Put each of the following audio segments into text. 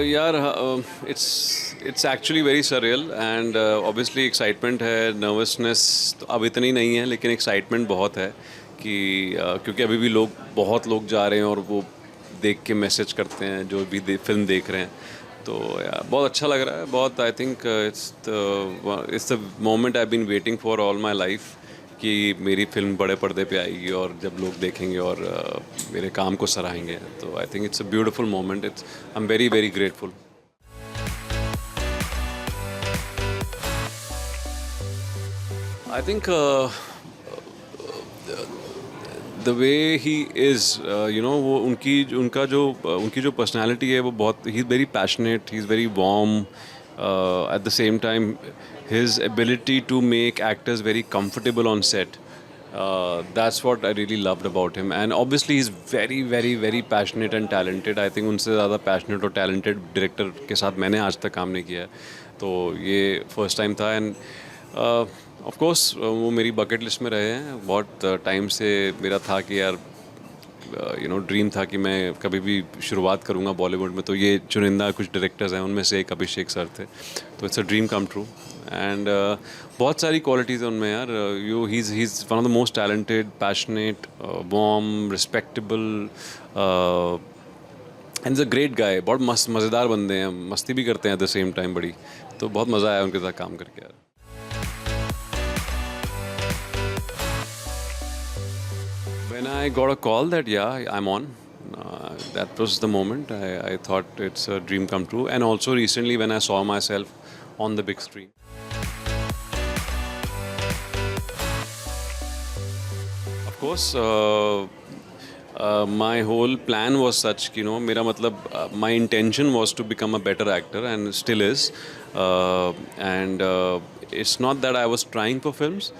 यार it's actually very surreal and obviously excitement है, nervousness तो अब इतनी नहीं है, लेकिन एक्साइटमेंट बहुत है कि क्योंकि अभी भी बहुत लोग जा रहे हैं और वो देख के मैसेज करते हैं जो भी फिल्म देख रहे हैं। तो यार बहुत अच्छा लग रहा है, बहुत I think it's the moment I been waiting for all my life कि मेरी फिल्म बड़े पर्दे पे आएगी और जब लोग देखेंगे और मेरे काम को सराहेंगे। तो आई think it's a beautiful moment, it's I am very very grateful. I think the way he is वो उनकी जो पर्सनालिटी है वो बहुत, he is very passionate, he is very warm, at the same time his ability to make actors very comfortable on set, that's what I really loved about him. And obviously he's very very very passionate and talented. I think उनसे ज़्यादा passionate और talented director के साथ मैंने आज तक काम नहीं किया है, तो ये first time था। एंड ऑफ कोर्स वो मेरी बकेट लिस्ट में रहे हैं बहुत टाइम से। मेरा था कि यार ड्रीम था कि मैं कभी भी शुरुआत करूँगा बॉलीवुड में, तो ये चुनिंदा कुछ डायरेक्टर्स हैं, उनमें से एक अभिषेक सर थे, तो it's a dream come true. And बहुत सारी क्वालिटीज़ हैं उनमें यार। He is one of the most talented, passionate, warm, respectable and is a great guy. बहुत मस्त मज़ेदार बंदे हैं, मस्ती भी करते हैं एट द सेम टाइम बड़ी। तो बहुत मज़ा आया उनके साथ काम करके यार। When I got a call that yeah, I'm on, that was the moment I thought it's a dream come true. And also recently when I saw myself on the big screen. Of course, my whole plan was such, मेरा मतलब my intention was to become a better actor and still is. And it's not that I was trying for films.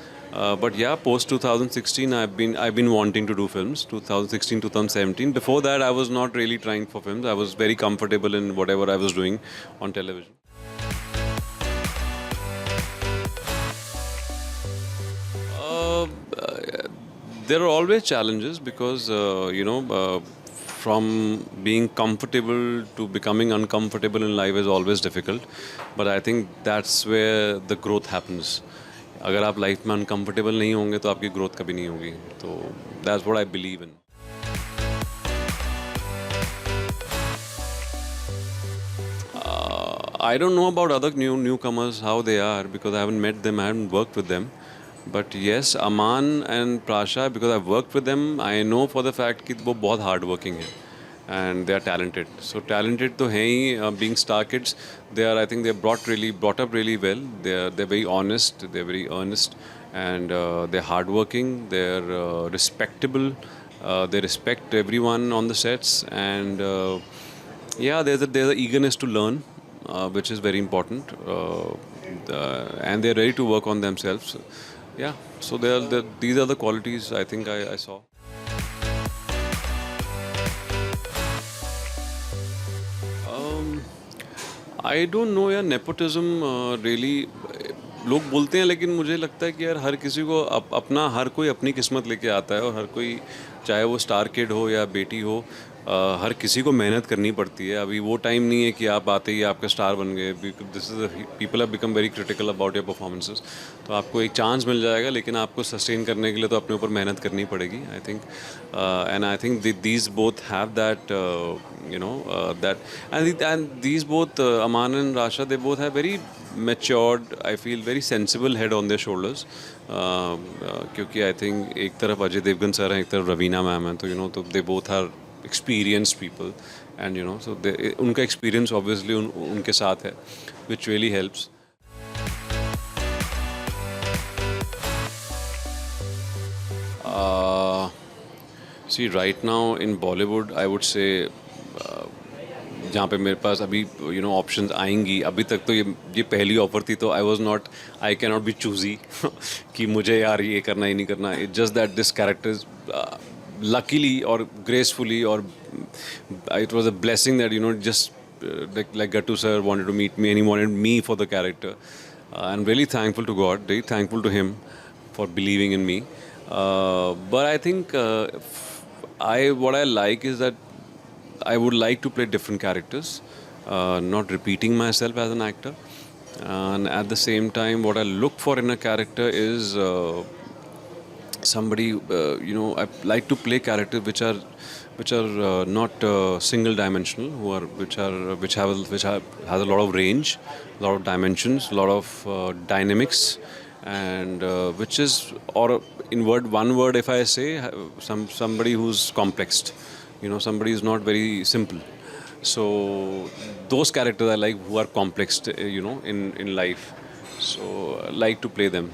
But yeah, post 2016, I've been wanting to do films. 2016, 2017. Before that, I was not really trying for films. I was very comfortable in whatever I was doing on television. There are always challenges because from being comfortable to becoming uncomfortable in life is always difficult. But I think that's where the growth happens. अगर आप life में uncomfortable नहीं होंगे तो आपकी growth कभी नहीं होगी। तो that's what I believe in. I don't know about other newcomers how they are because I haven't met them, I haven't worked with them. But yes, Aman and Prasha, because I've worked with them, I know for the fact कि वो बहुत hard working है and they are talented. So talented तो हैं ही, being star kids, I think they're brought up really well. They're very honest, they're very earnest, and they're hardworking, they're respectable, they respect everyone on the sets, and yeah, there's a eagerness to learn, which is very important, and they're ready to work on themselves. Yeah, so these are the qualities I think I saw. I don't know यार, nepotism really लोग बोलते हैं, लेकिन मुझे लगता है कि यार हर किसी को हर कोई अपनी किस्मत लेके आता है, और हर कोई, चाहे वो स्टार किड हो या बेटी हो, हर किसी को मेहनत करनी पड़ती है। अभी वो टाइम नहीं है कि आप आते ही आपका स्टार बन गए। This is people have become very critical about your performances. तो आपको एक चांस मिल जाएगा, लेकिन आपको सस्टेन करने के लिए तो अपने ऊपर मेहनत करनी पड़ेगी, I think. And I think these both have that and these both, Aman and Rasha, they both have very matured, I feel very sensible head on their shoulders. क्योंकि I think एक तरफ अजय देवगन सर हैं, एक तरफ Raveena ma'am हैं, तो तो they both are experienced people, and so उनका experience obviously उनके साथ है, which really helps. See, right now in Bollywood, I would say जहाँ पे मेरे पास अभी ऑप्शंस आएंगी, अभी तक तो ये पहली ऑफर थी, तो I can not be choosy कि मुझे यार ये करना ही नहीं करना। It just that this character luckily और ग्रेसफुली, और it was a blessing that just like Gattu sir wanted to meet me and he wanted me for the character. I'm really thankful to God, very thankful to him for believing in me. But I think what I like is that I would like to play different characters. not repeating myself as an actor. And at the same time, what I look for in a character is somebody, I like to play characters which are not single dimensional, which has a lot of range, a lot of dimensions, a lot of dynamics, and which is, or in one word if I say, somebody who's complexed, somebody is not very simple. So those characters I like, who are complex, in life. So I like to play them.